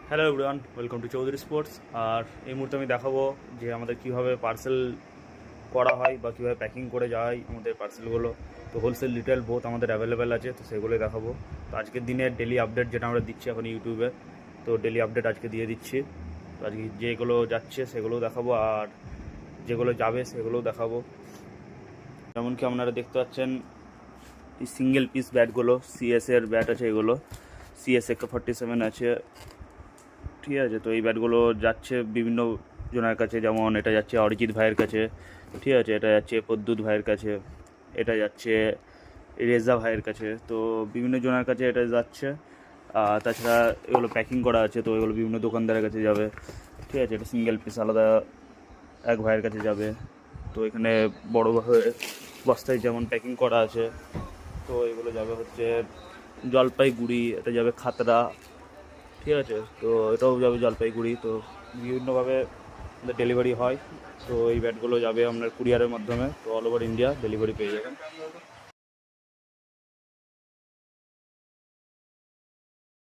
Hello everyone, welcome to Chowdhury sports. আর এই মুহূর্তে আমি দেখাবো যে আমাদের কীভাবে পার্সেল করা হয় বা কীভাবে প্যাকিং করে যায় আমাদের পার্সেলগুলো। তো হোলসেল রিটেল বোথ আমাদের অ্যাভেলেবেল আছে, তো সেগুলোই দেখাবো। তো আজকের দিনের ডেলি আপডেট যেটা আমরা দিচ্ছি এখন ইউটিউবে, তো ডেলি আপডেট আজকে দিয়ে দিচ্ছি। তো আজকে যেগুলো যাচ্ছে সেগুলোও দেখাবো, আর যেগুলো যাবে সেগুলোও দেখাবো। যেমন কি আপনারা দেখতে পাচ্ছেন এই সিঙ্গেল পিস ব্যাটগুলো, সিএসের ব্যাট আছে, এগুলো সিএস AK-47 আছে, ঠিক আছে। তো এই ব্যাটগুলো যাচ্ছে বিভিন্ন জনের কাছে, যেমন এটা যাচ্ছে অরিজিৎ ভাইয়ের কাছে, ঠিক আছে, এটা যাচ্ছে প্রদ্যুৎ ভাইয়ের কাছে, এটা যাচ্ছে রেজা ভাইয়ের কাছে। তো বিভিন্ন জনের কাছে এটা যাচ্ছে। তাছাড়া এগুলো প্যাকিং করা আছে, তো এগুলো বিভিন্ন দোকানদারের কাছে যাবে, ঠিক আছে। এটা সিঙ্গেল পিস আলাদা এক ভাইয়ের কাছে যাবে। তো এখানে বড়োভাবে বস্তায় যেমন প্যাকিং করা আছে, তো এগুলো যাবে হচ্ছে জলপাইগুড়ি, এটা যাবে খাতড়া, ঠিক আছে। তো এটাও যাবে জলপাইগুড়ি। তো বিভিন্নভাবে ডেলিভারি হয়। তো এই ব্যাটগুলো যাবে আপনার কুরিয়ারের মাধ্যমে, তো অল ওভার ইন্ডিয়া ডেলিভারি পেয়ে যাবেন।